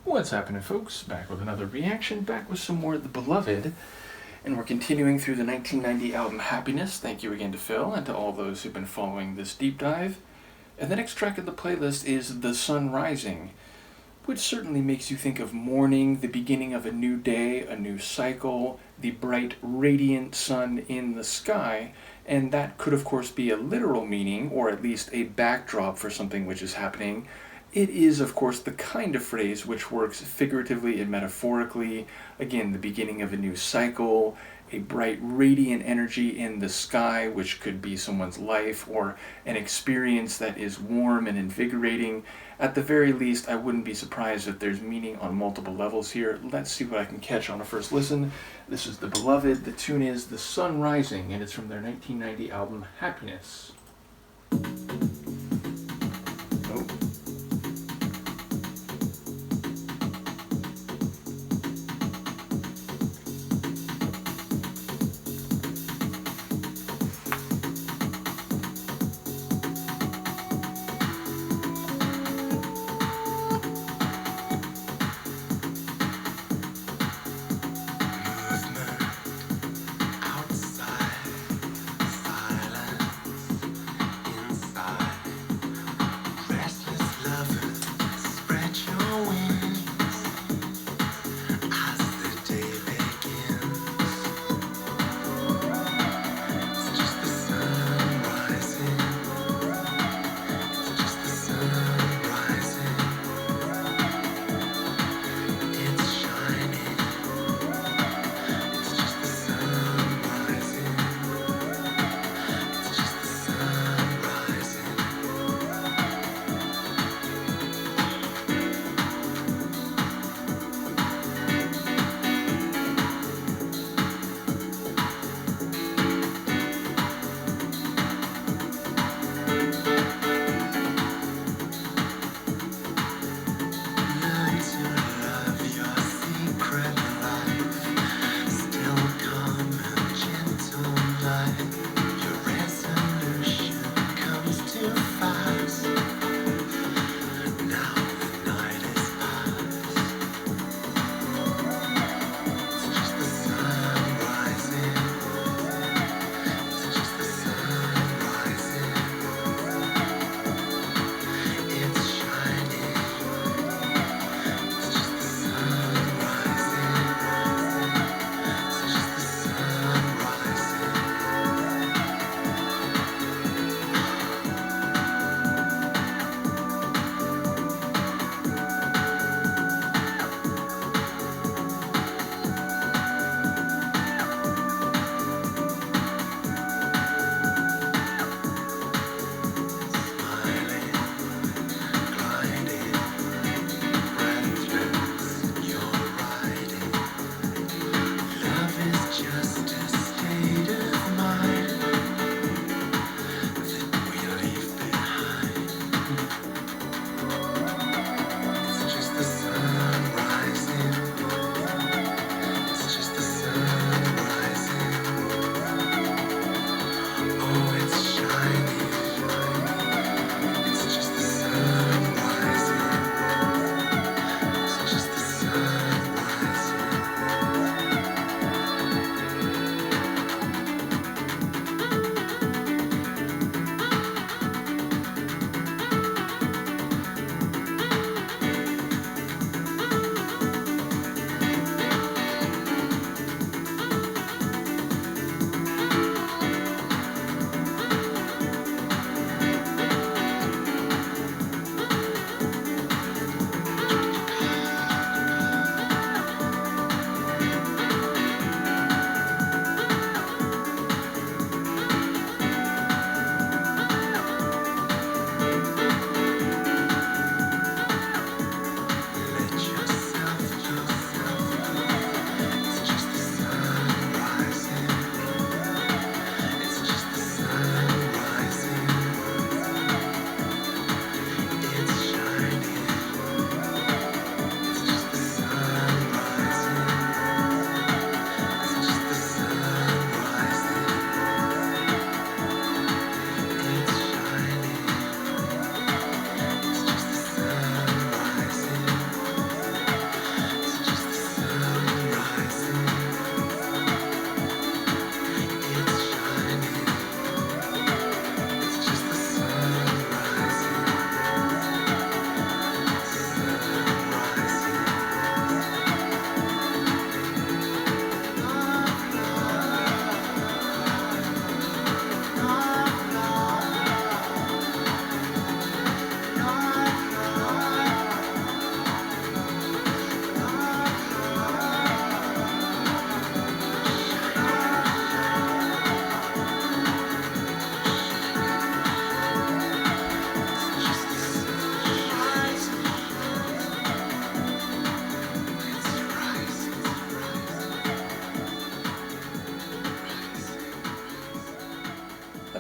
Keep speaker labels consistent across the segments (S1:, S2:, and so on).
S1: What's happening, folks? Back with another reaction, back with some more of The Beloved, and we're continuing through the 1990 album Happiness. Thank you again to Phil and to all those who've been following this deep dive. And the next track of the playlist is The Sun Rising, which certainly makes you think of morning, the beginning of a new day, a new cycle, the bright, radiant sun in the sky, and that could of course be a literal meaning, or at least a backdrop for something which is happening. It is, of course, the kind of phrase which works figuratively and metaphorically. Again, the beginning of a new cycle, a bright, radiant energy in the sky, which could be someone's life, or an experience that is warm and invigorating. At the very least, I wouldn't be surprised if there's meaning on multiple levels here. Let's see what I can catch on a first listen. This is The Beloved. The tune is The Sun Rising, and it's from their 1990 album Happiness. Oh.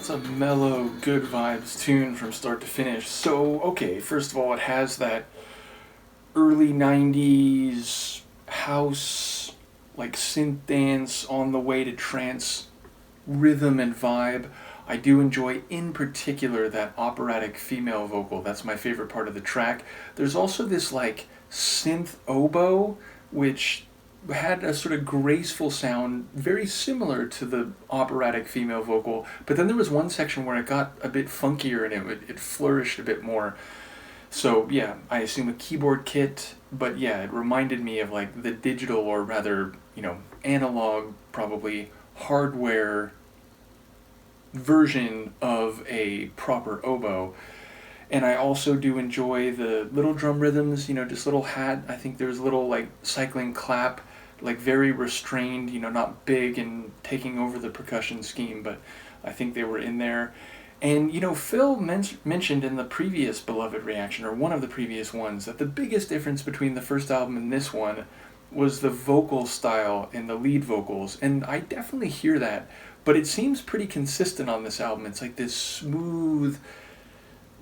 S1: That's a mellow, good vibes tune from start to finish. So, okay, first of all, it has that early 90s house, like synth dance on the way to trance rhythm and vibe. I do enjoy, in particular, that operatic female vocal. That's my favorite part of the track. There's also this, like, synth oboe, which had a sort of graceful sound, very similar to the operatic female vocal. But then there was one section where it got a bit funkier and it flourished a bit more. So yeah, I assume a keyboard kit, but yeah, it reminded me of like the digital, or rather, analog, probably hardware version of a proper oboe. And I also do enjoy the little drum rhythms, just little hat. I think there's little like cycling clap, like very restrained, not big and taking over the percussion scheme, but I think they were in there. And, Phil mentioned in the previous Beloved reaction, or one of the previous ones, that the biggest difference between the first album and this one was the vocal style and the lead vocals. And I definitely hear that, but it seems pretty consistent on this album. It's like this smooth,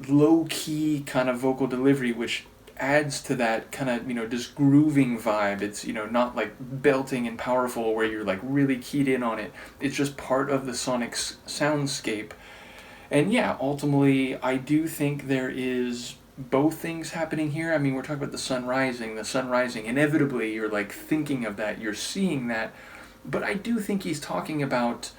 S1: low-key kind of vocal delivery, which adds to that kind of, just grooving vibe. It's, not like belting and powerful where you're like really keyed in on it. It's just part of the sonic soundscape. And yeah, ultimately, I do think there is both things happening here. I mean, we're talking about the sun rising. Inevitably, you're like thinking of that, you're seeing that. But I do think he's talking about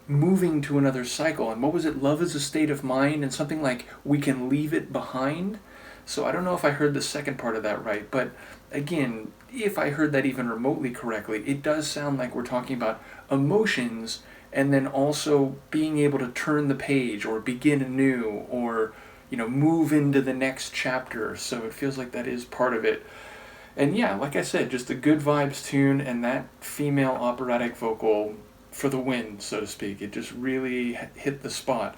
S1: moving to another cycle. And what was it? Love is a state of mind, and something like we can leave it behind. So I don't know if I heard the second part of that right. But again, if I heard that even remotely correctly, it does sound like we're talking about emotions, and then also being able to turn the page or begin anew, or move into the next chapter. So it feels like that is part of it. And yeah, like I said, just a good vibes tune, and that female operatic vocal for the win, so to speak. It just really hit the spot.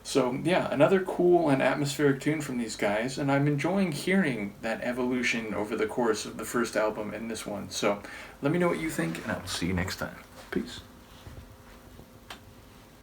S1: So yeah, another cool and atmospheric tune from these guys, and I'm enjoying hearing that evolution over the course of the first album and this one. So let me know what you think, and I'll see you next time. Peace.